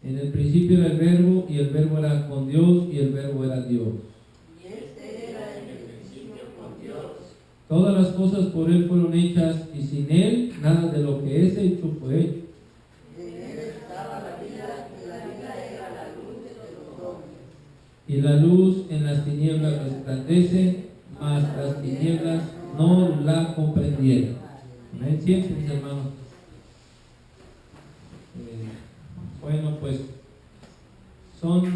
En el principio era el Verbo, y el Verbo era con Dios, y el Verbo era Dios. Y este era en el principio con Dios. Todas las cosas por Él fueron hechas, y sin Él nada de lo que es hecho fue hecho. En él estaba la vida, y la vida era la luz de los hombres. Y la luz en las tinieblas resplandece, mas las tinieblas no la comprendieron. Amén. Siempre, mis hermanos. Bueno, pues son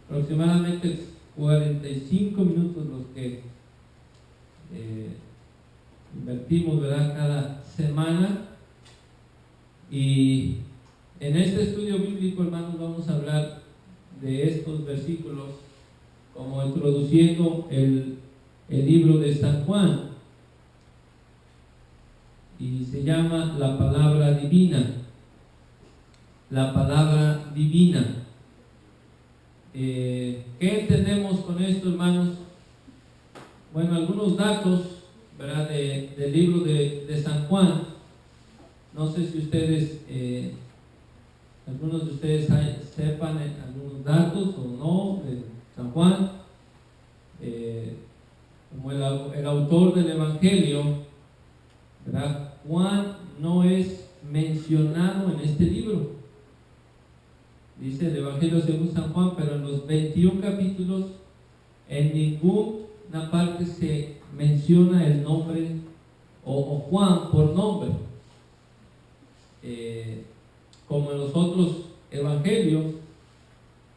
aproximadamente 45 minutos los que invertimos, ¿verdad?, cada semana. Y en este estudio bíblico, hermanos, vamos a hablar de estos versículos como introduciendo el libro de San Juan, y se llama la palabra divina. La palabra divina. ¿Qué entendemos con esto, hermanos? Bueno, algunos datos, ¿verdad?, del libro de San Juan. No sé si ustedes, algunos de ustedes sepan algunos datos o no de San Juan. Como el autor del Evangelio, ¿verdad?, Juan no es mencionado en este libro. Dice el Evangelio según San Juan, pero en los 21 capítulos en ninguna parte se menciona el nombre o Juan por nombre. Como en los otros evangelios,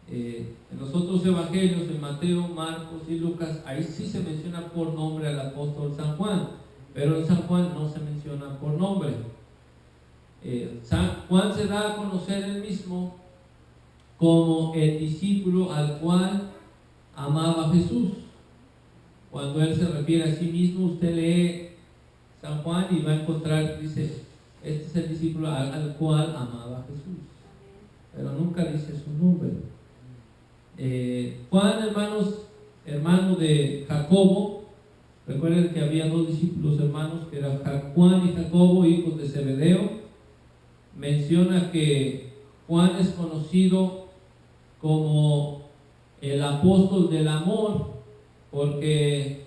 en Mateo, Marcos y Lucas, ahí sí se menciona por nombre al apóstol San Juan, pero en San Juan no se menciona por nombre. San Juan se da a conocer él mismo como el discípulo al cual amaba Jesús. Cuando él se refiere a sí mismo, usted lee San Juan y va a encontrar, dice, este es el discípulo al cual amaba Jesús, pero nunca dice su nombre. Juan, hermanos, hermano de Jacobo. Recuerden que había dos discípulos hermanos, que eran Juan y Jacobo, hijos de Zebedeo. Menciona que Juan es conocido como el apóstol del amor, porque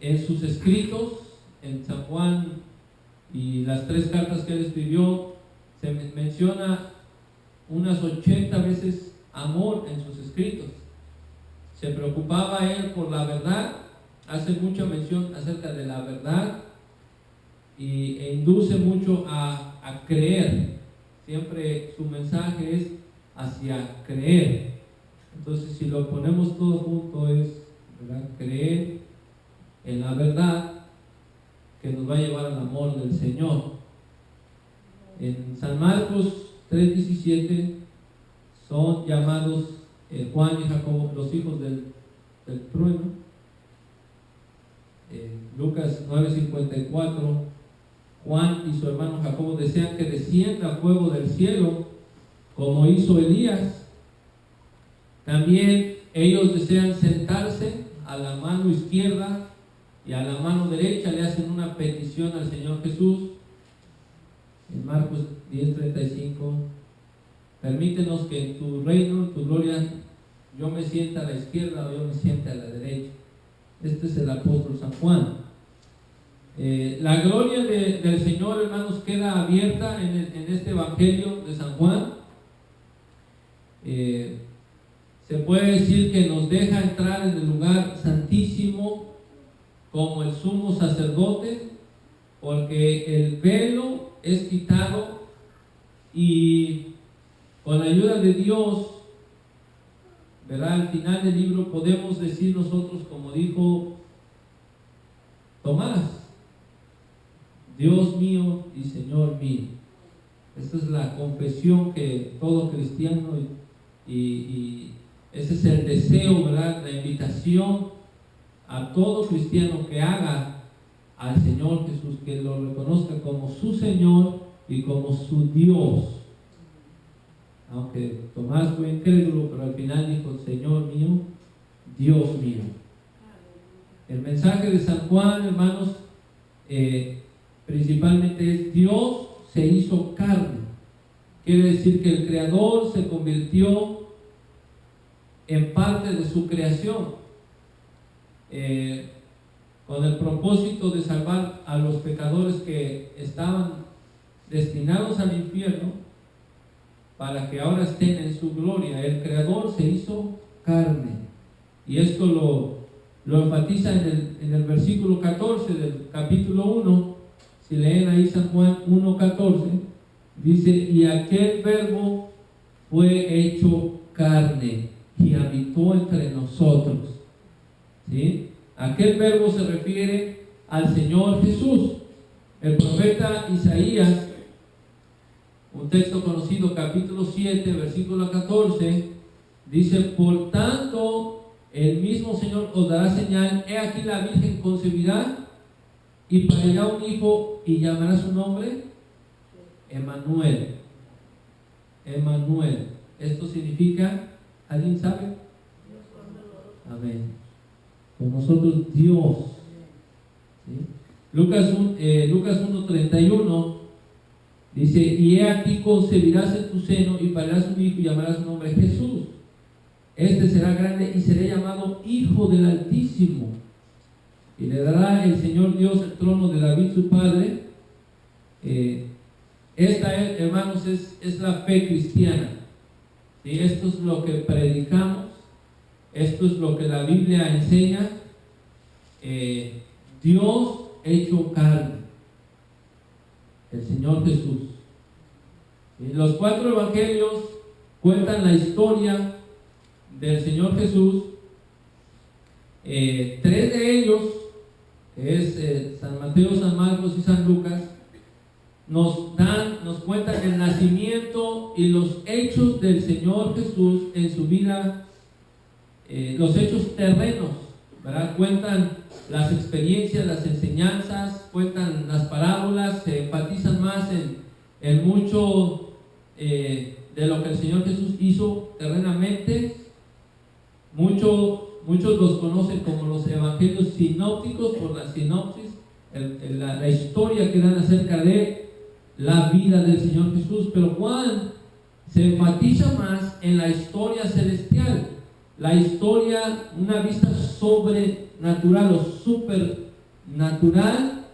en sus escritos, en San Juan y las 3 cartas que él escribió, se menciona unas 80 veces amor en sus escritos. Se preocupaba él por la verdad, hace mucha mención acerca de la verdad e induce mucho a creer. Siempre su mensaje es hacia creer. Entonces, si lo ponemos todo junto, es, ¿verdad?, creer en la verdad que nos va a llevar al amor del Señor. En San Marcos 3:17 son llamados Juan y Jacobo los hijos del trueno. Lucas 9:54, Juan y su hermano Jacobo desean que descienda fuego del cielo como hizo Elías. También ellos desean sentarse a la mano izquierda y a la mano derecha. Le hacen una petición al Señor Jesús. En Marcos 10:35, permítenos que en tu reino, en tu gloria, yo me sienta a la izquierda o yo me sienta a la derecha. Este es el apóstol San Juan. La gloria del Señor, hermanos, queda abierta en este evangelio de San Juan. Se puede decir que nos deja entrar en el lugar santísimo como el sumo sacerdote, porque el velo es quitado y con la ayuda de Dios, ¿verdad?, al final del libro podemos decir nosotros, como dijo Tomás: Dios mío y Señor mío. Esta es la confesión que todo cristiano y ese es el deseo, ¿verdad?, la invitación a todo cristiano que haga al Señor Jesús, que lo reconozca como su Señor y como su Dios. Aunque Tomás fue incrédulo, pero al final dijo: Señor mío, Dios mío. El mensaje de San Juan, hermanos, principalmente es: Dios se hizo carne. quiere decir que el Creador se convirtió en parte de su creación, con el propósito de salvar a los pecadores que estaban destinados al infierno, para que ahora estén en su gloria. El Creador se hizo carne, y esto lo enfatiza en el versículo 14 del capítulo 1. Si leen ahí San Juan 1:14, dice: y aquel verbo fue hecho carne y habitó entre nosotros. ¿Sí? Aquel verbo se refiere al Señor Jesús. El profeta Isaías, un texto conocido, capítulo 7, versículo 14, dice: por tanto, el mismo Señor os dará señal, he aquí la Virgen concebirá y parirá un hijo y llamará su nombre Emmanuel. Emmanuel. Esto significa, ¿alguien sabe? Amén. Con nosotros Dios. ¿Sí? Lucas 1:31 dice: y he aquí concebirás en tu seno y parirás un hijo y llamarás su nombre Jesús. Este será grande y será llamado Hijo del Altísimo, y le dará el Señor Dios el trono de David su padre. Esta, hermanos, es la fe cristiana. ¿Sí? Esto es lo que predicamos, esto es lo que la Biblia enseña. Dios hecho carne, el Señor Jesús. ¿Sí? Los 4 evangelios cuentan la historia del Señor Jesús. 3 de ellos, que es San Mateo, San Marcos y San Lucas, nos cuentan el nacimiento y los hechos del Señor Jesús en su vida, los hechos terrenos, ¿verdad? Cuentan las experiencias, las enseñanzas, cuentan las parábolas, se enfatizan más en mucho de lo que el Señor Jesús hizo terrenamente. Muchos los conocen como los evangelios sinópticos, por la sinopsis, la historia que dan acerca de la vida del Señor Jesús. Pero Juan se enfatiza más en la historia celestial, la historia, una vista sobrenatural o supernatural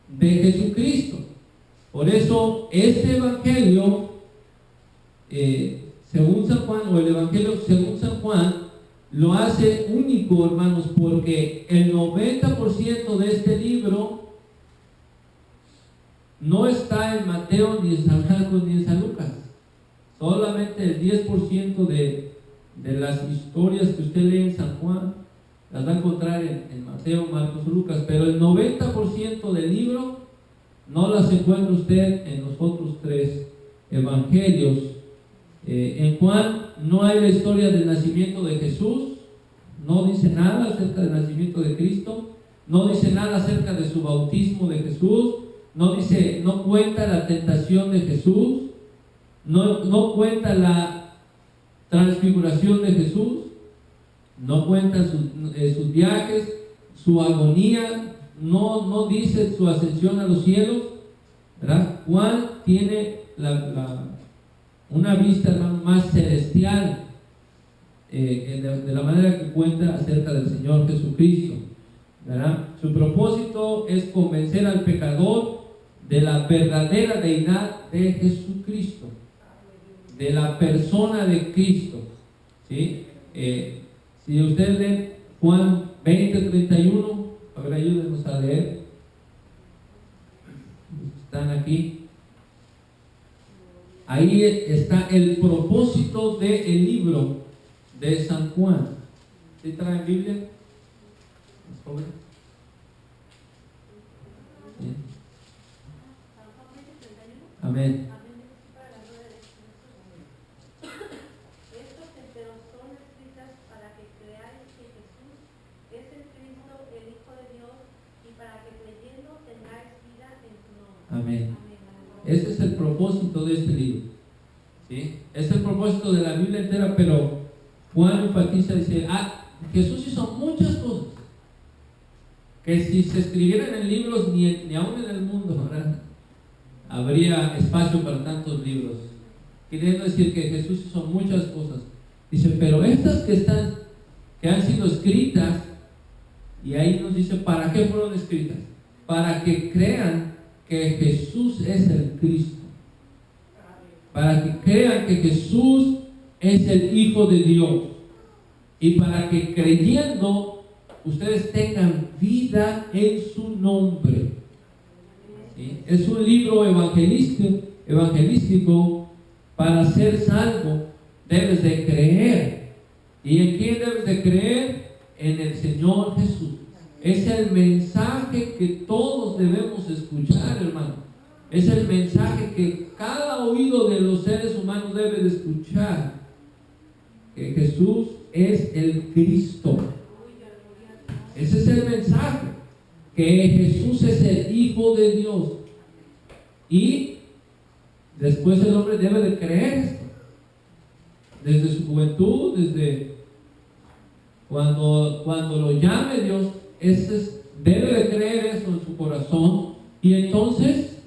de Jesucristo. Por eso este evangelio, según San Juan, o el evangelio según San Juan, lo hace único, hermanos, porque el 90% de este libro no está en Mateo, ni en San Marcos, ni en San Lucas. Solamente el 10% de las historias que usted lee en San Juan las va a encontrar en Mateo, Marcos o Lucas, pero el 90% del libro no las encuentra usted en los otros 3 evangelios. En Juan no hay la historia del nacimiento de Jesús, no dice nada acerca del nacimiento de Cristo, no dice nada acerca de su bautismo de Jesús, no cuenta la tentación de Jesús, no cuenta la transfiguración de Jesús, no cuenta sus viajes, su agonía, no dice su ascensión a los cielos, ¿verdad? Juan tiene una vista, hermano, más celestial, de la manera que cuenta acerca del Señor Jesucristo, ¿verdad? Su propósito es convencer al pecador de la verdadera deidad de Jesucristo, de la persona de Cristo. ¿Sí? Si ustedes leen Juan 20:31, a ver, ayúdenos a leer. Están aquí. Ahí está el propósito del libro de San Juan. ¿Sí traen Biblia? Bien. Amén. Amén. Ese es el propósito de este libro. ¿Sí? Es el propósito de la Biblia entera, pero Juan enfatiza, dice: Jesús hizo muchas cosas que si se escribieran en libros, ni aún en el mundo, ¿verdad?, habría espacio para tantos libros. queriendo decir que Jesús hizo muchas cosas. Dice, pero estas que han sido escritas, y ahí nos dice, ¿para qué fueron escritas? Para que crean que Jesús es el Cristo. Para que crean que Jesús es el Hijo de Dios. Y para que creyendo, ustedes tengan vida en su nombre. ¿Sí? Es un libro evangelístico. Para ser salvo, debes de creer. ¿Y en quién debes de creer? En el Señor Jesús. Es el mensaje que todos debemos escuchar, hermano. Es el mensaje que cada oído de los seres humanos debe de escuchar. Que Jesús es el Cristo. Ese es el mensaje. Que Jesús es el Hijo de Dios. Y después el hombre debe de creer esto. Desde su juventud, desde cuando lo llame Dios, debe de creer eso en su corazón y entonces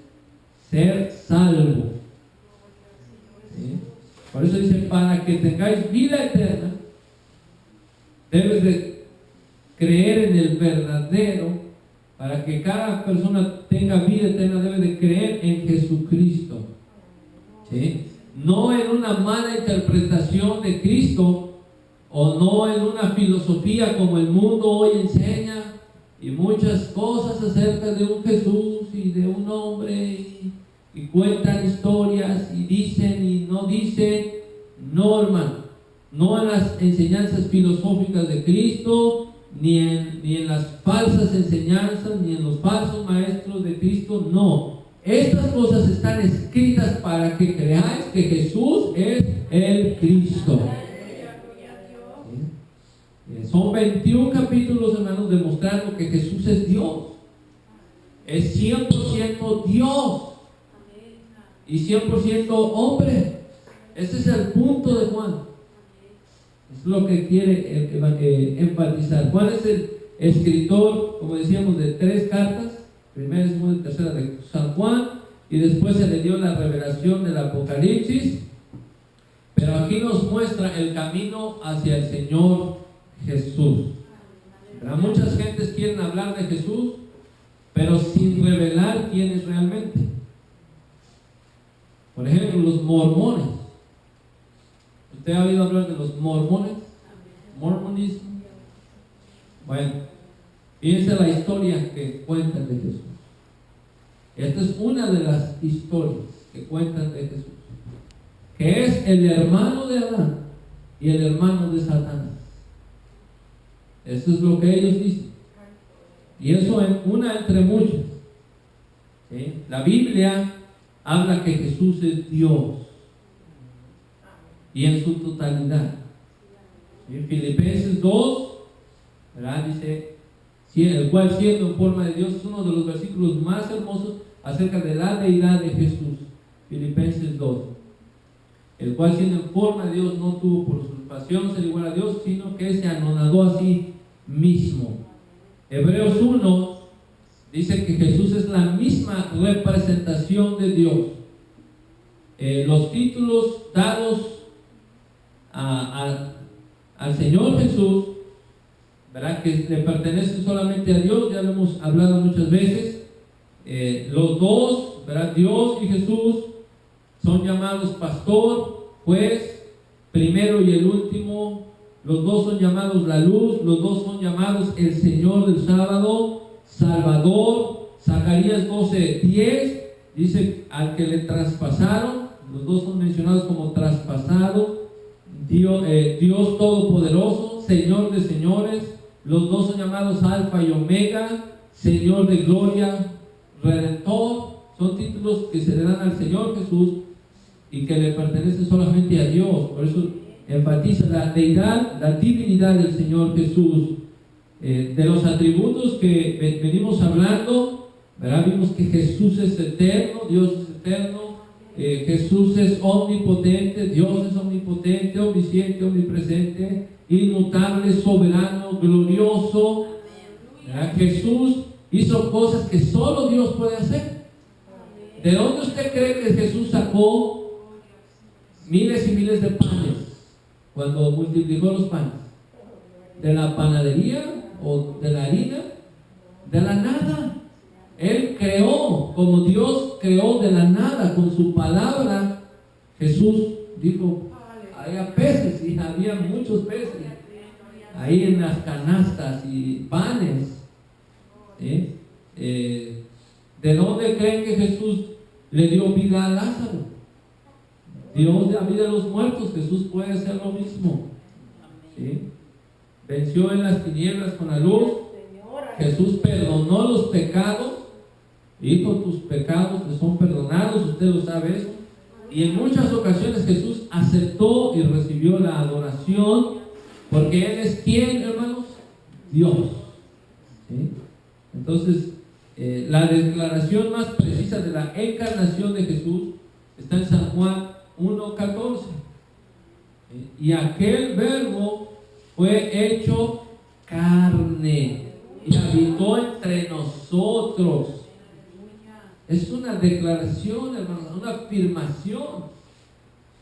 ser salvo. ¿Sí? Por eso dice, para que tengáis vida eterna, debes de creer en el verdadero. Para que cada persona tenga vida eterna, debe de creer en Jesucristo. ¿Sí? No en una mala interpretación de Cristo, o no en una filosofía como el mundo hoy enseña, y muchas cosas acerca de un Jesús y de un hombre, y cuentan historias y dicen y no dicen. No, hermano, no en las enseñanzas filosóficas de Cristo, ni en las falsas enseñanzas, ni en los falsos maestros de Cristo. No, estas cosas están escritas para que creáis que Jesús es el Cristo. Son 21 capítulos, hermanos, demostrando que Jesús es Dios. Es 100% Dios y 100% hombre. Ese es el punto de Juan. Es lo que quiere enfatizar. Juan es el escritor, como decíamos, de 3 cartas. Primera, segunda y tercera de San Juan. Y después se le dio la revelación del Apocalipsis. Pero aquí nos muestra el camino hacia el Señor Jesús. Pero muchas gentes quieren hablar de Jesús, pero sin revelar quién es realmente. Por ejemplo, los mormones. ¿Usted ha oído hablar de los mormones? Mormonismo. Bueno, fíjense la historia que cuentan de Jesús. Esta es una de las historias que cuentan de Jesús, que es el hermano de Adán y el hermano de Satanás. Eso es lo que ellos dicen. Y eso es una entre muchas. ¿Sí? La Biblia habla que Jesús es Dios y en su totalidad. ¿Sí? Filipenses 2, ¿verdad? Dice, el cual siendo en forma de Dios, es uno de los versículos más hermosos acerca de la deidad de Jesús. Filipenses 2. El cual siendo en forma de Dios no tuvo por usurpación ser igual a Dios, sino que se anonadó a sí mismo. Hebreos 1 dice que Jesús es la misma representación de Dios. Los títulos dados al Señor Jesús, ¿verdad?, que le pertenecen solamente a Dios, ya lo hemos hablado muchas veces. Los dos, ¿verdad?, Dios y Jesús, son llamados pastor, juez, primero y el último. Los dos son llamados la luz, los dos son llamados el Señor del sábado, Salvador. Zacarías 12:10 dice al que le traspasaron. Los dos son mencionados como traspasado. Dios Todopoderoso, Señor de señores. Los dos son llamados Alfa y Omega, Señor de gloria, Redentor. Son títulos que se le dan al Señor Jesús y que le pertenecen solamente a Dios. Por eso enfatiza la deidad, la divinidad del Señor Jesús. De los atributos que venimos hablando, ¿verdad?, vimos que Jesús es eterno, Dios es eterno. Jesús es omnipotente, Dios es omnipotente, omnisciente, omnipresente, inmutable, soberano, glorioso. ¿Verdad? Jesús hizo cosas que solo Dios puede hacer. ¿De dónde usted cree que Jesús sacó miles y miles de panes, cuando multiplicó los panes, de la panadería o de la harina, de la nada. Él creó, como Dios creó de la nada, con su palabra. Jesús dijo, había peces, y había muchos peces ahí en las canastas y panes. ¿Sí? ¿De dónde creen que Jesús le dio vida a Lázaro? Dios da vida a los muertos. Jesús puede hacer lo mismo. ¿Sí? Venció en las tinieblas con la luz. Jesús perdonó los pecados. Hijo, tus pecados te son perdonados. Usted lo sabe eso. Y en muchas ocasiones Jesús aceptó y recibió la adoración, porque Él es ¿quién, hermanos? Dios. ¿Sí? Entonces, la declaración más precisa de la encarnación de Jesús está en San Juan 1:14. Y aquel verbo fue hecho carne y habitó entre nosotros. Es una declaración, hermanos, una afirmación.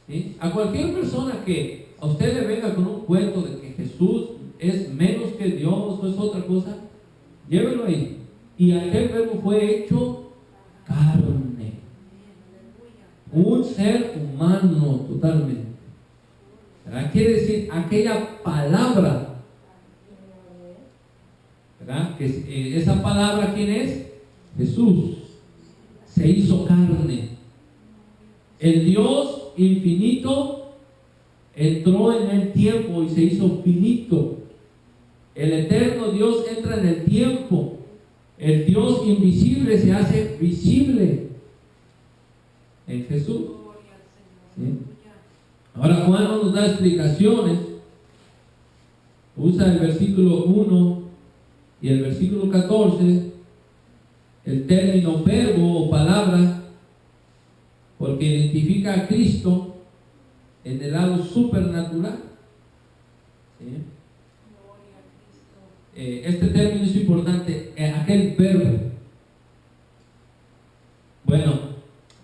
¿Sí? A cualquier persona que a usted le venga con un cuento de que Jesús es menos que Dios o es otra cosa, llévelo ahí. Y aquel verbo fue hecho carne. Un ser humano totalmente. ¿Verdad? Quiere decir, aquella palabra, ¿verdad? Que esa palabra, ¿quién es? Jesús. Se hizo carne. El Dios infinito entró en el tiempo y se hizo finito. El eterno Dios entra en el tiempo. El Dios invisible se hace visible en Jesús. ¿Sí? Ahora Juan nos da explicaciones. Usa el versículo 1 y el versículo 14, el término verbo o palabra, porque identifica a Cristo en el lado supernatural. ¿Sí? Este término es importante, aquel verbo. Bueno,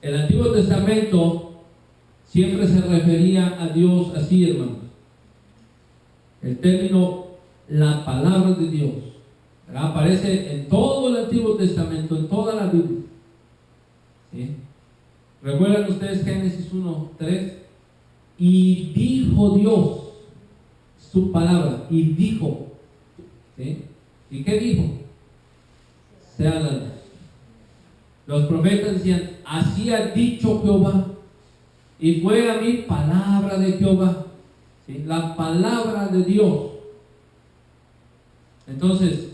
el Antiguo Testamento siempre se refería a Dios así, hermanos. El término la palabra de Dios, ¿verdad? Aparece en todo el Antiguo Testamento, en toda la Biblia. ¿Sí? ¿Recuerdan ustedes Génesis 1:3? Y dijo Dios su palabra, y dijo. ¿Sí? ¿Y qué dijo? Sea la luz. Los profetas decían, así ha dicho Jehová, y fue a mí palabra de Jehová. ¿Sí? La palabra de Dios. Entonces,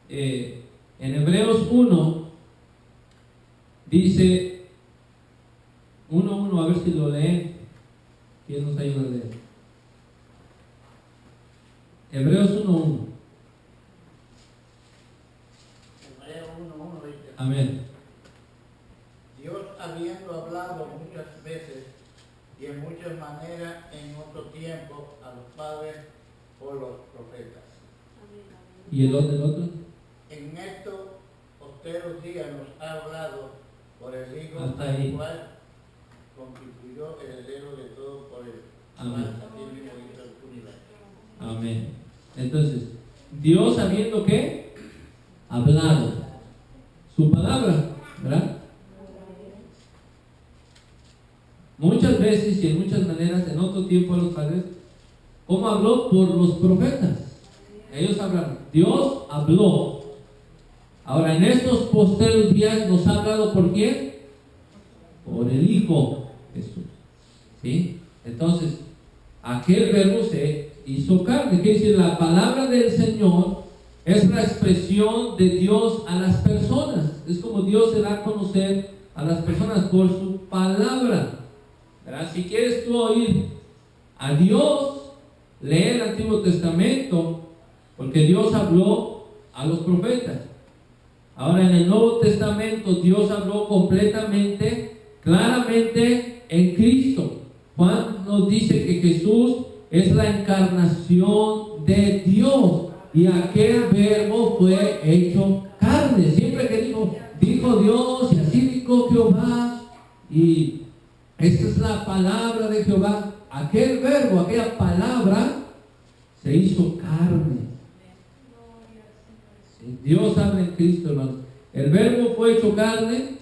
en Hebreos 1 dice 1:1, a ver si lo leen. ¿Quién nos ayuda a leer? Hebreos 1:1. Amén. Dios, habiendo hablado muchas veces y en muchas maneras en otro tiempo a los padres por los profetas. ¿Y el otro? En estos posteros días nos ha hablado por el Hijo, Hasta al ahí. cual constituyó el heredero de todo por él. Amén. Así mismo hizo el universo. Amén. Entonces, Dios habiendo ¿qué? Hablado su palabra, ¿verdad? Muchas veces y en muchas maneras, en otro tiempo a los padres, ¿cómo habló? Por los profetas. Ellos hablaron. Dios habló. Ahora, en estos posteros días nos ha hablado ¿por quién? Por el Hijo Jesús. ¿Sí? Entonces, aquel verbo se hizo carne. Quiere decir, la palabra del Señor es la expresión de Dios a las personas. Es como Dios se da a conocer a las personas por su palabra. ¿Verdad? Si quieres tú oír a Dios, lee el Antiguo Testamento, porque Dios habló a los profetas. Ahora en el Nuevo Testamento Dios habló completamente, claramente en Cristo. Juan nos dice que Jesús es la encarnación de Dios. Y aquel verbo fue hecho carne. Siempre que dijo Dios, y así dijo Jehová. Y Esta es la palabra de Jehová. Aquel verbo, aquella palabra se hizo carne. Sí, Dios habla en Cristo, hermanos. El verbo fue hecho carne,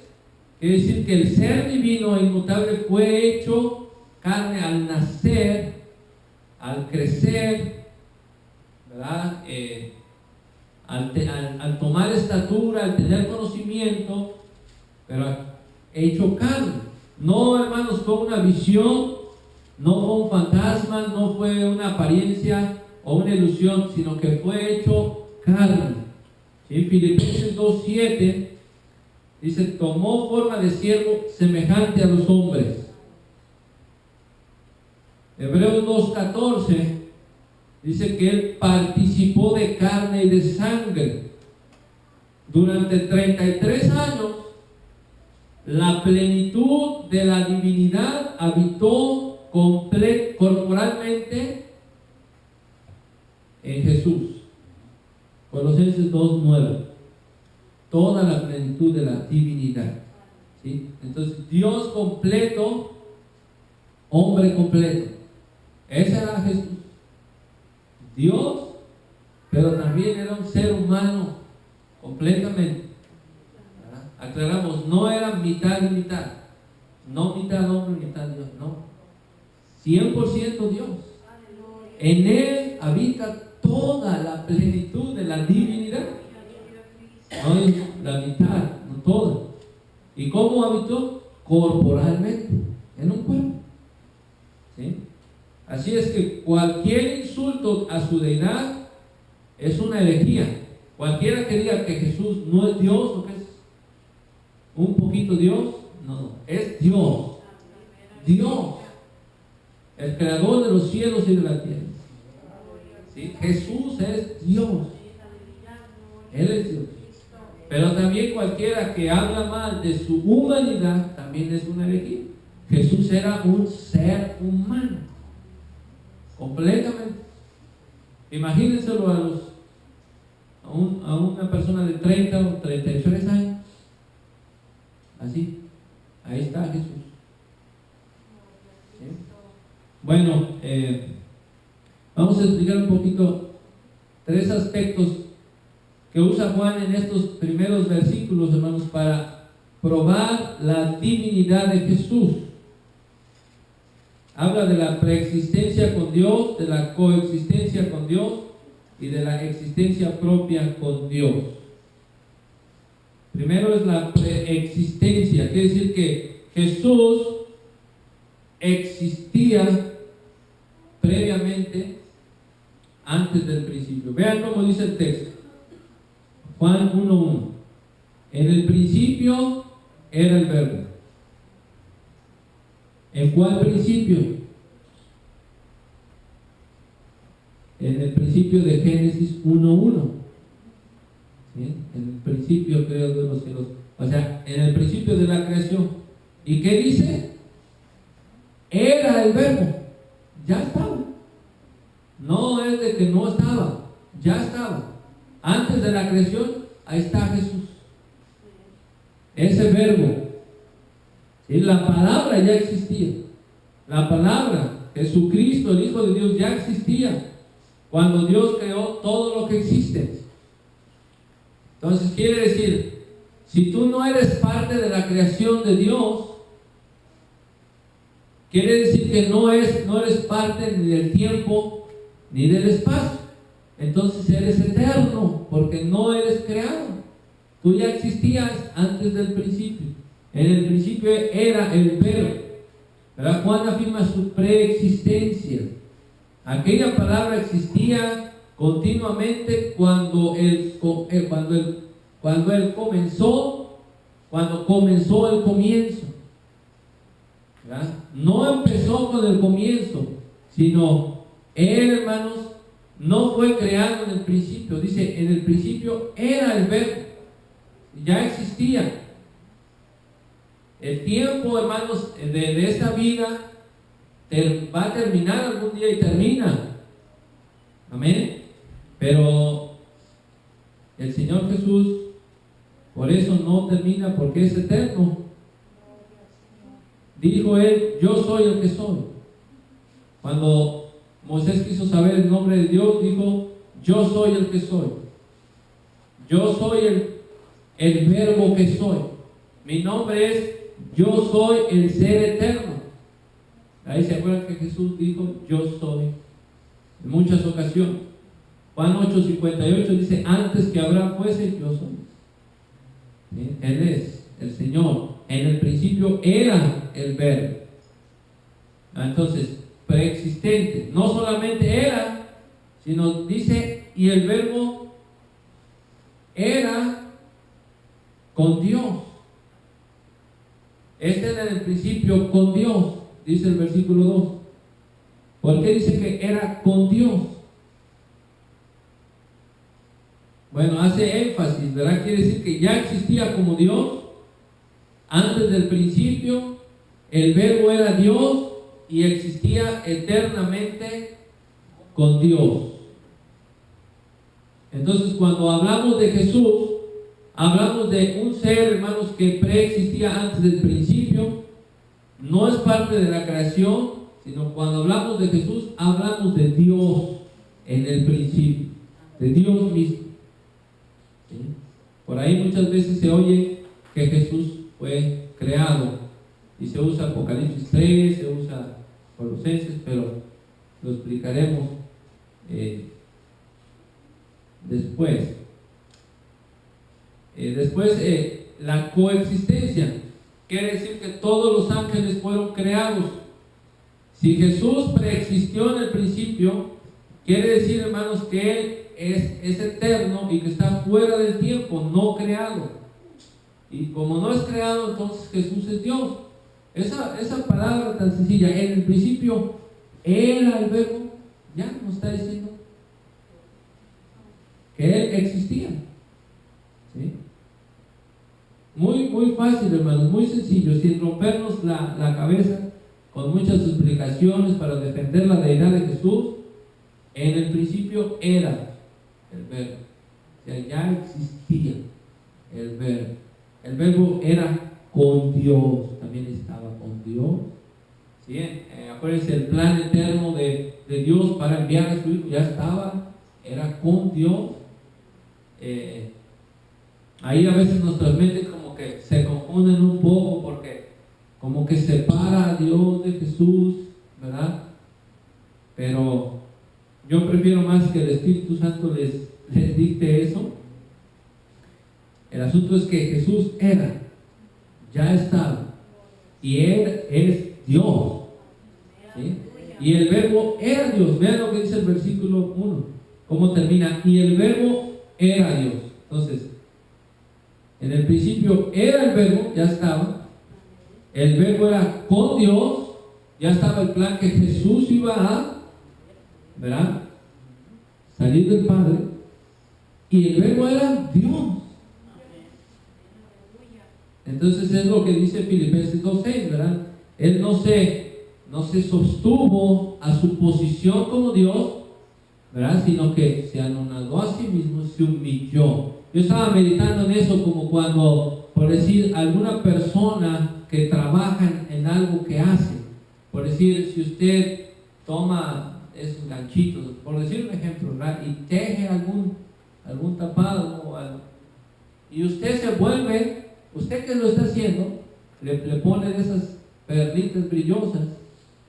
quiere decir que el ser divino e inmutable fue hecho carne al nacer, al crecer, ¿verdad? Al tomar estatura, al tener conocimiento, pero hecho carne. No, hermanos, fue una visión, no fue un fantasma, no fue una apariencia o una ilusión, sino que fue hecho carne. ¿Sí? Filipenses 2:7 dice: tomó forma de siervo semejante a los hombres. Hebreos 2:14 dice que Él participó de carne y de sangre. Durante 33 años, la plenitud de la divinidad habitó corporalmente en Jesús. Colosenses 2:9. Toda la plenitud de la divinidad. ¿Sí? Entonces, Dios completo, hombre completo. Ese era Jesús. Dios, pero también era un ser humano completamente. ¿Verdad? Aclaramos, no era mitad y mitad. No mitad hombre, mitad Dios, no. 100% Dios. En Él habita toda la plenitud de la divinidad. No es la mitad, no toda. ¿Y cómo habitó? Corporalmente, en un cuerpo. ¿Sí? Así es que cualquier insulto a su deidad es una herejía. Cualquiera que diga que Jesús no es Dios o que es un poquito Dios, no, es Dios. Dios, el creador de los cielos y de la tierra. ¿Sí? Jesús es Dios. Él es Dios. Pero también cualquiera que habla mal de su humanidad también es una herejía. Jesús era un ser humano, completamente. Imagínenselo a una persona de 30 o 33 años. Así, ahí está Jesús. ¿Sí? Bueno, vamos a explicar un poquito 3 aspectos que usa Juan en estos primeros versículos, hermanos, para probar la divinidad de Jesús. Habla de la preexistencia con Dios, de la coexistencia con Dios y de la existencia propia con Dios. Primero es la preexistencia, quiere decir que Jesús existía previamente, antes del principio. Vean cómo dice el texto. Juan 1:1. En el principio era el verbo. ¿En cuál principio? En el principio de Génesis 1:1. ¿Sí? En el principio, creo, de los cielos. O sea, en el principio de la creación. ¿Y qué dice? Era el verbo. Ya estaba. No es de que no estaba. Ya estaba. Antes de la creación, ahí está Jesús. Ese verbo. ¿Sí? La palabra ya existía. La palabra, Jesucristo, el Hijo de Dios, ya existía cuando Dios creó todo lo que existe. Entonces quiere decir, si tú no eres parte de la creación de Dios, quiere decir que no eres parte ni del tiempo ni del espacio. Entonces eres eterno, porque no eres creado. Tú ya existías antes del principio. En el principio era el verbo. ¿Verdad? Juan afirma su preexistencia. Aquella palabra existía continuamente cuando comenzó el comienzo. ¿Verdad? No empezó con el comienzo, sino Él, hermanos, no fue creado en el principio. Dice, en el principio era el verbo. Ya existía. El tiempo, hermanos, de esta vida va a terminar algún día y termina. Amén. Pero el Señor Jesús, por eso no termina, porque es eterno. dijo él, yo soy el que soy. Cuando Moisés quiso saber el nombre de Dios, dijo, yo soy el que soy. Yo soy el verbo que soy. Mi nombre es, yo soy el ser eterno. Ahí se acuerdan que Jesús dijo, yo soy, en muchas ocasiones. Juan 8:58 dice, antes que Abraham fuese, yo soy. ¿Sí? Él es el Señor. En el principio era el verbo. Entonces, preexistente. No solamente era, sino dice, y el verbo era con Dios. Este era en el principio con Dios, dice el versículo 2. ¿Por qué dice que era con Dios? Bueno, hace énfasis, ¿verdad? Quiere decir que ya existía como Dios antes del principio. El verbo era Dios y existía eternamente con Dios. Entonces, cuando hablamos de Jesús, hablamos de un ser, hermanos, que preexistía antes del principio. No es parte de la creación, sino cuando hablamos de Jesús, hablamos de Dios en el principio, de Dios mismo. ¿Sí? Por ahí muchas veces se oye que Jesús fue creado y se usa Apocalipsis 3, se usa Colosenses, pero lo explicaremos después. La coexistencia quiere decir que todos los ángeles fueron creados. Si Jesús preexistió en el principio, quiere decir, hermanos, que Él es eterno y que está fuera del tiempo, no creado. Y como no es creado, entonces Jesús es Dios. Esa palabra tan sencilla, en el principio era el verbo, ya nos está diciendo que Él existía. ¿Sí? Muy fácil, hermanos, muy sencillo, sin rompernos la cabeza con muchas explicaciones para defender la deidad de Jesús. En el principio era el verbo, o sea, ya existía el verbo. El verbo era con Dios, también estaba con Dios. ¿Sí? Acuérdense, el plan eterno de Dios para enviar a su Hijo ya estaba, era con Dios. Ahí a veces nuestras mentes como que se confunden un poco porque como que separa a Dios de Jesús, ¿verdad? Pero yo prefiero más que el Espíritu Santo les dicte eso. El asunto es que Jesús era, ya estaba, y Él es Dios. ¿Sí? Y el verbo era Dios. Vean lo que dice el versículo 1, cómo termina, y el verbo era Dios. Entonces, en el principio era el verbo, ya estaba. El verbo era con Dios, ya estaba el plan que Jesús iba a, ¿verdad?, salir del Padre. Y el verbo era Dios. Entonces es lo que dice Filipenses 2:6, ¿verdad? Él no se sostuvo a su posición como Dios, ¿verdad?, sino que se anonadó a sí mismo, se humilló. Yo estaba meditando en eso, como cuando, por decir, alguna persona que trabaja en algo que hace, por decir, si usted toma esos ganchitos, por decir un ejemplo, ¿verdad?, y teje algún tapado o algo, y usted se vuelve, usted que lo está haciendo, le pone de esas perlitas brillosas,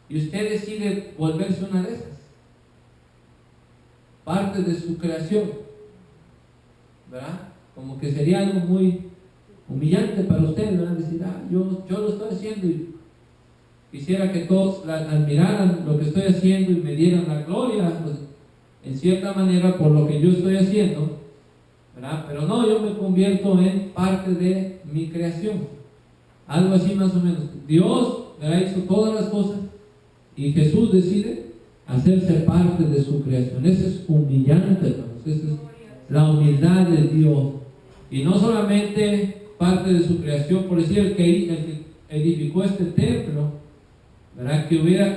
y usted decide volverse una de esas, parte de su creación, ¿verdad? Como que sería algo muy humillante para usted, ¿verdad? Decir, yo lo estoy haciendo y quisiera que todos admiraran lo que estoy haciendo y me dieran la gloria, pues, en cierta manera, por lo que yo estoy haciendo, ¿verdad? Pero no, yo me convierto en parte de mi creación. Algo así más o menos. Dios, ¿verdad?, hizo todas las cosas y Jesús decide hacerse parte de su creación. Eso es humillante, hermanos. Esa es la humildad de Dios. Y no solamente parte de su creación, por decir, el que edificó este templo, ¿verdad?,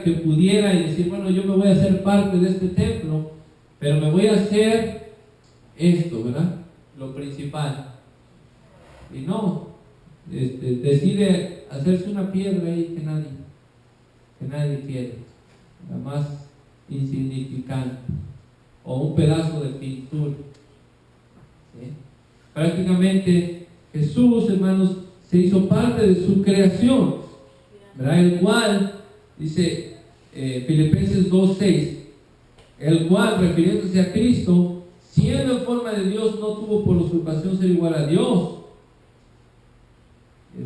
que pudiera y decir, bueno, yo me voy a hacer parte de este templo, pero me voy a hacer esto, ¿verdad?, lo principal. Y no, decide hacerse una piedra ahí que nadie quiere, la más insignificante, o un pedazo de pintura. ¿Sí? Prácticamente Jesús, hermanos, se hizo parte de su creación, ¿verdad? El cual, dice Filipenses 2:6, el cual, refiriéndose a Cristo, siendo en forma de Dios, no tuvo por usurpación ser igual a Dios.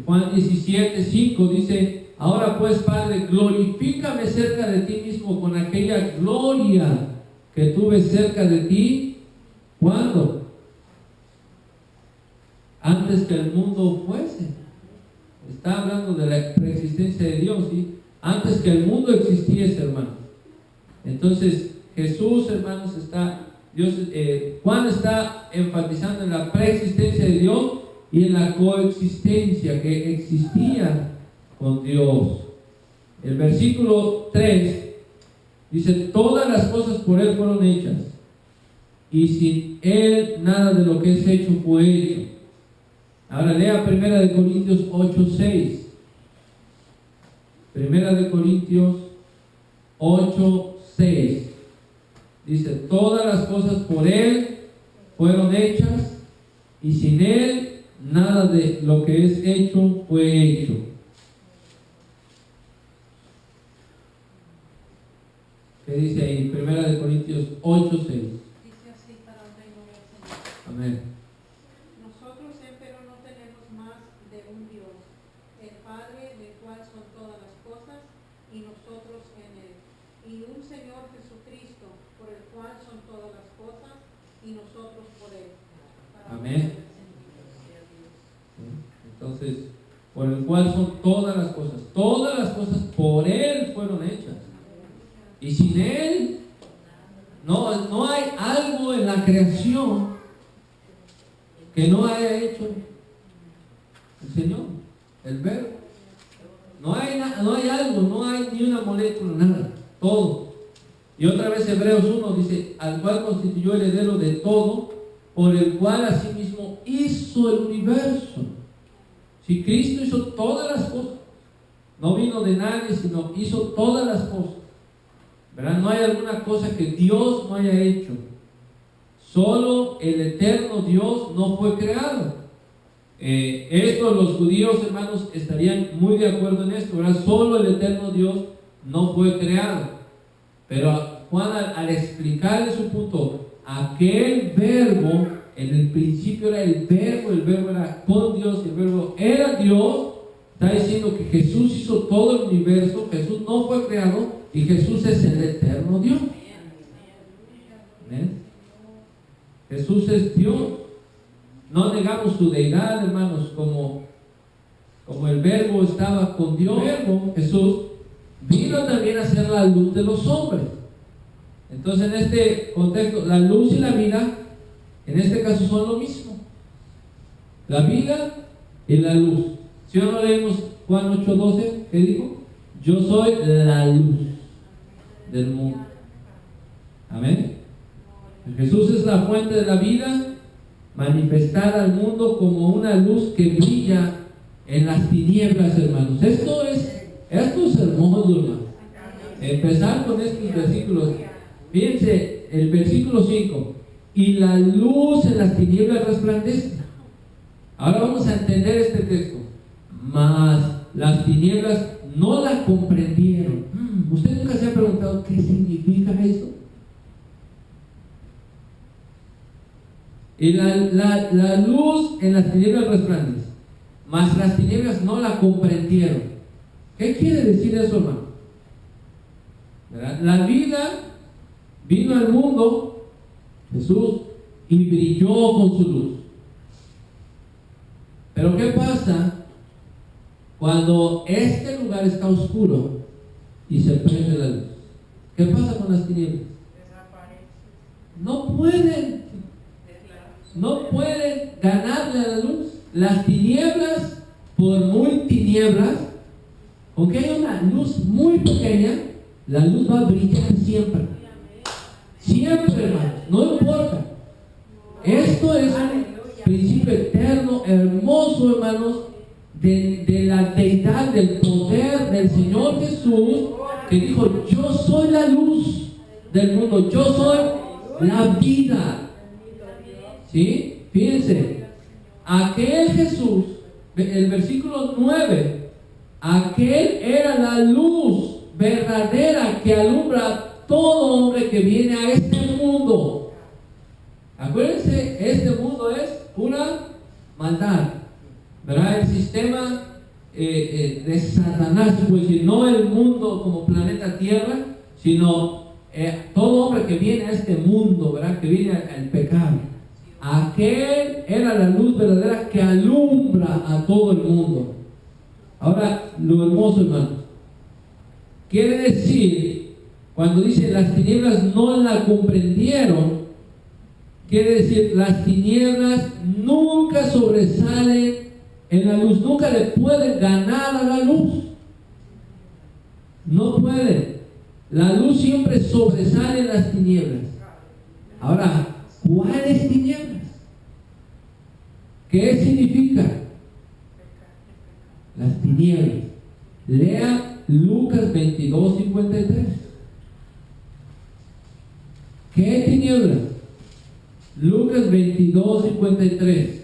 Juan 17:5 dice: ahora pues, Padre, glorifícame cerca de ti mismo con aquella gloria que tuve cerca de ti. ¿Cuándo? Antes que el mundo fuese. Está hablando de la preexistencia de Dios, ¿sí? Antes que el mundo existiese, hermanos. Entonces, Jesús, hermanos, Juan está enfatizando en la preexistencia de Dios y en la coexistencia que existía con Dios. El versículo 3 dice: todas las cosas por Él fueron hechas, y sin Él nada de lo que es hecho fue hecho. Ahora lea 1 Corintios 8:6. 1 Corintios 8:6 dice: todas las cosas por Él fueron hechas, y sin Él nada de lo que es hecho fue hecho. ¿Qué dice ahí? 1 Corintios 8:6. Dice así para el reino del Señor. Amén. Nosotros, empero, no tenemos más de un Dios, el Padre, del cual son todas las cosas, y nosotros en Él, y un Señor Jesucristo, por el cual son todas las cosas, y nosotros por Él. Amén. Entonces, por el cual son todas las cosas por Él fueron hechas, y sin Él no hay algo en la creación que no haya hecho el Señor, el Verbo. No hay algo, no hay ni una molécula, nada, todo. Y otra vez Hebreos 1 dice: al cual constituyó el heredero de todo, por el cual asimismo hizo el universo. Si Cristo hizo todas las cosas, no vino de nadie, sino hizo todas las cosas, ¿verdad? No hay alguna cosa que Dios no haya hecho. Solo el eterno Dios no fue creado. Esto los judíos, hermanos, estarían muy de acuerdo en esto, ¿verdad? Solo el eterno Dios no fue creado. Pero Juan, al explicarle su punto, aquel verbo, en el principio era el verbo era con Dios, el verbo era Dios, está diciendo que Jesús hizo todo el universo, Jesús no fue creado y Jesús es el eterno Dios. ¿Ven? Jesús es Dios. No negamos su deidad, hermanos, como el verbo estaba con Dios. El verbo, Jesús, vino también a ser la luz de los hombres. Entonces, en este contexto, la luz y la vida, en este caso, son lo mismo. La vida y la luz. Si no leemos Juan 8:12, ¿qué dijo? Yo soy la luz del mundo. Amén. Jesús es la fuente de la vida, manifestada al mundo como una luz que brilla en las tinieblas, hermanos. Esto es hermoso, hermanos. Empezar con estos versículos. Fíjense, el versículo 5: y la luz en las tinieblas resplandece. Ahora vamos a entender este texto. Mas las tinieblas no la comprendieron. ¿Usted nunca se ha preguntado qué significa esto? Y la luz en las tinieblas resplandece, mas las tinieblas no la comprendieron. ¿Qué quiere decir eso, hermano? ¿Verdad? La vida vino al mundo, Jesús, y brilló con su luz. Pero ¿qué pasa cuando este lugar está oscuro y se prende la luz? ¿Qué pasa con las tinieblas? No pueden ganarle a la luz. Las tinieblas, por muy tinieblas, aunque haya una luz muy pequeña, la luz va a brillar siempre. Siempre, hermanos, no importa. Esto es un principio eterno, hermoso, hermanos, de la deidad, del poder del Señor Jesús, que dijo: yo soy la luz del mundo, yo soy la vida. ¿Sí? Fíjense, aquel Jesús, el versículo 9, aquel era la luz verdadera que alumbra a todo hombre que viene a este mundo. Acuérdense, este mundo es pura maldad, ¿verdad? El sistema de Satanás, pues, y no el mundo como planeta Tierra, sino todo hombre que viene a este mundo, ¿verdad? Que viene al pecado. Aquel era la luz verdadera que alumbra a todo el mundo. Ahora, lo hermoso, hermano, quiere decir, cuando dice las tinieblas no la comprendieron, quiere decir, las tinieblas nunca sobresalen en la luz, nunca le pueden ganar a la luz. No pueden. La luz siempre sobresale en las tinieblas. Ahora, ¿cuáles tinieblas? ¿Qué significa? Las tinieblas. Lea Lucas 22:53. ¿Qué tinieblas? Lucas 22:53.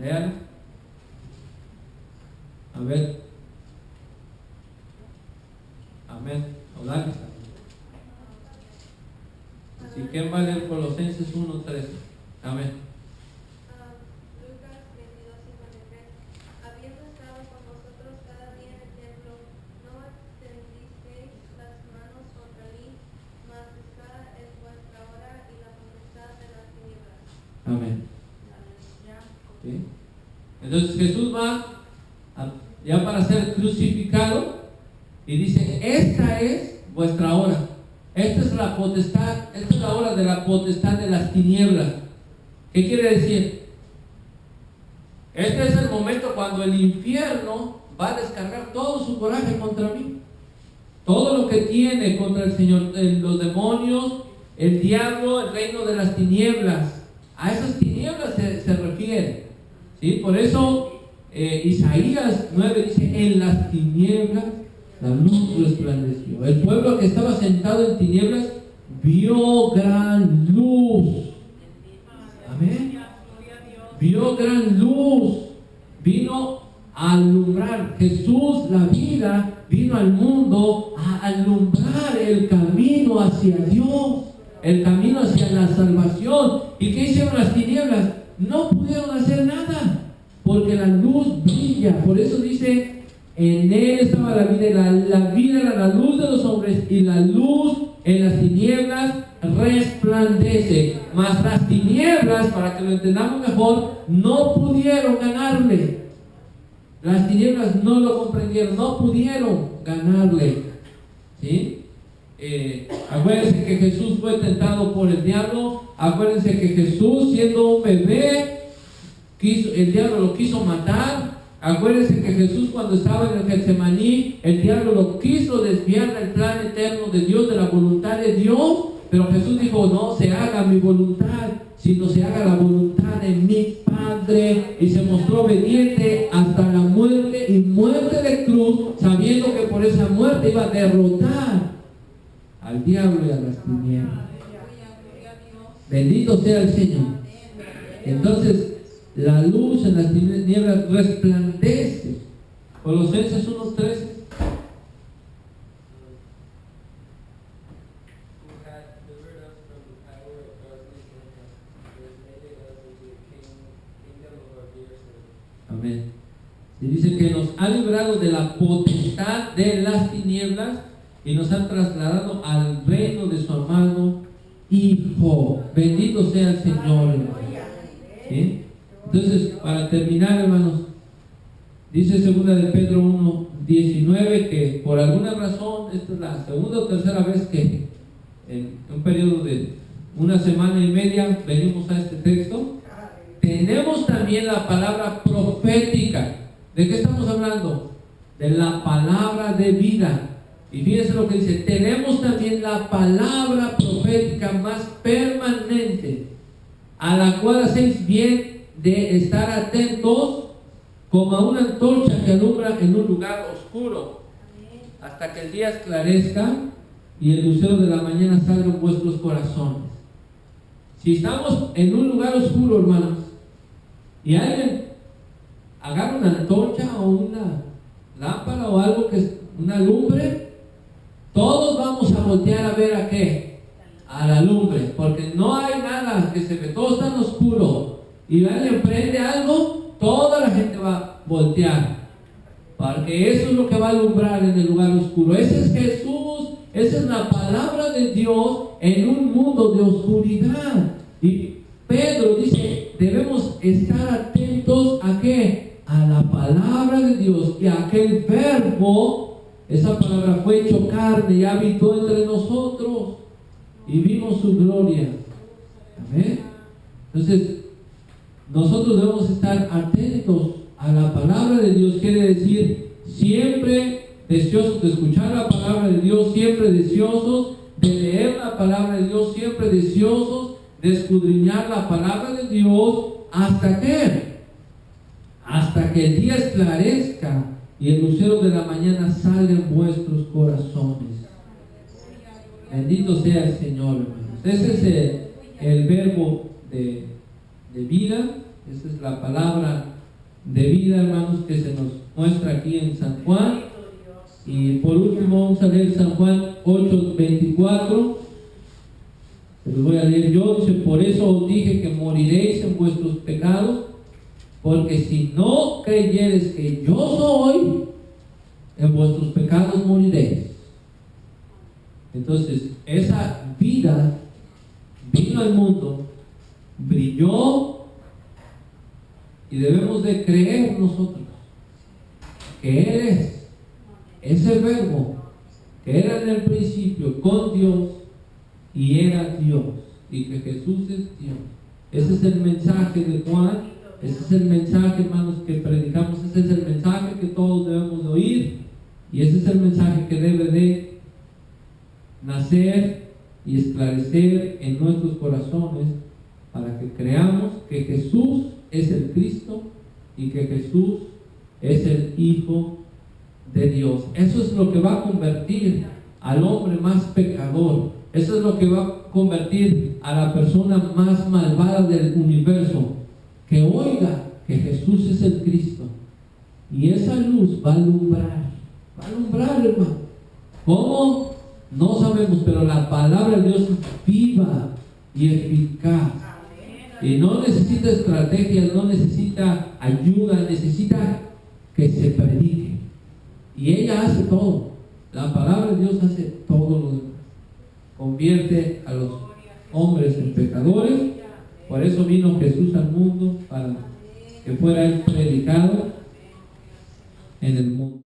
Lean. A ver. Amén. Hablar. Si quieren va a leer Colosenses 1:13. Amén. Lucas 22:53. Habiendo estado con vosotros cada día en el templo, no extendisteis las manos contra mí, mas esta es vuestra hora y la potestad de las tinieblas. Amén. ¿Sí? Entonces Jesús va ya para ser crucificado y dice: esta es vuestra hora, esta es la potestad, esta es la hora de la potestad de las tinieblas. ¿Qué quiere decir? Este es el momento cuando el infierno va a descargar todo su coraje contra mí, todo lo que tiene contra el Señor, los demonios, el diablo, el reino de las tinieblas. A esas tinieblas se refiere. ¿Sí? Por eso Isaías 9 dice: en las tinieblas la luz resplandeció. El pueblo que estaba sentado en tinieblas vio gran luz. Amén. Vio gran luz. Vino a alumbrar. Jesús, la vida, vino al mundo a alumbrar el camino hacia Dios, el camino hacia la salvación. ¿Y qué hicieron las tinieblas? No pudieron hacer nada, porque la luz brilla. Por eso dice: en él estaba la vida, la vida era la luz de los hombres, y la luz en las tinieblas resplandece. Mas las tinieblas, para que lo entendamos mejor, no pudieron ganarle. Las tinieblas no lo comprendieron, no pudieron ganarle. ¿Sí? Acuérdense que Jesús fue tentado por el diablo. Acuérdense que Jesús, siendo un bebé, el diablo lo quiso matar. Acuérdense que Jesús, cuando estaba en el Getsemaní, el diablo lo quiso desviar del plan eterno de Dios, de la voluntad de Dios. Pero Jesús dijo: no se haga mi voluntad, sino se haga la voluntad de mi Padre. Y se mostró obediente hasta la muerte, y muerte de cruz, sabiendo que por esa muerte iba a derrotar al diablo y a las tinieblas. Bendito sea el Señor. Entonces, la luz en las tinieblas resplandece. Colosenses 1:13. Amén. Y dice que nos ha librado de la potestad de las tinieblas y nos ha trasladado al reino de su amado Hijo. Bendito sea el Señor. ¿Sí? Entonces, para terminar, hermanos, dice 2 de Pedro 1:19 que por alguna razón, esta es la segunda o tercera vez que en un periodo de una semana y media venimos a este texto. Tenemos también la palabra profética. ¿De qué estamos hablando? De la palabra de vida. Y fíjense lo que dice, tenemos también la palabra profética más permanente, a la cual hacéis bien de estar atentos como a una antorcha que alumbra en un lugar oscuro, hasta que el día esclarezca y el lucero de la mañana salga en vuestros corazones. Si estamos en un lugar oscuro, hermanos, y alguien agarra una antorcha o una lámpara o algo que es una lumbre, todos vamos a voltear a ver a qué, a la lumbre, porque no hay nada que se ve, todo está en oscuro, y alguien prende algo, toda la gente va a voltear, porque eso es lo que va a alumbrar en el lugar oscuro. Ese es Jesús, esa es la palabra de Dios en un mundo de oscuridad. Y Pedro dice, debemos estar atentos a qué, a la palabra de Dios, y a aquel verbo. Esa palabra fue hecho carne y habitó entre nosotros y vimos su gloria. Amén. Entonces, nosotros debemos estar atentos a la palabra de Dios. Quiere decir, siempre deseosos de escuchar la palabra de Dios, siempre deseosos de leer la palabra de Dios, siempre deseosos de escudriñar la palabra de Dios. ¿Hasta qué? Hasta que el día esclarezca y el lucero de la mañana salga en vuestros corazones. Bendito sea el Señor, hermanos. Ese es el verbo de vida. Esa es la palabra de vida, hermanos, que se nos muestra aquí en San Juan. Y por último vamos a leer San Juan 8:24. Se los voy a leer yo. Dice, por eso os dije que moriréis en vuestros pecados, porque si no creyeres que yo soy, en vuestros pecados moriréis. Entonces, esa vida vino al mundo, brilló, y debemos de creer nosotros que Él es ese verbo que era en el principio con Dios y era Dios, y que Jesús es Dios. Ese es el mensaje de Juan. Ese es el mensaje, hermanos, que predicamos. Ese es el mensaje que todos debemos de oír, y ese es el mensaje que debe de nacer y esclarecer en nuestros corazones, para que creamos que Jesús es el Cristo y que Jesús es el Hijo de Dios. Eso es lo que va a convertir al hombre más pecador. Eso es lo que va a convertir a la persona más malvada del universo, que oiga que Jesús es el Cristo, y esa luz va a alumbrar, hermano. ¿Cómo? No sabemos, pero la palabra de Dios es viva y eficaz, y no necesita estrategias, no necesita ayuda, necesita que se predique, y ella hace todo. La palabra de Dios hace todo lo demás, convierte a los hombres en pecadores. Por eso vino Jesús al mundo, para que fuera Él predicado en el mundo.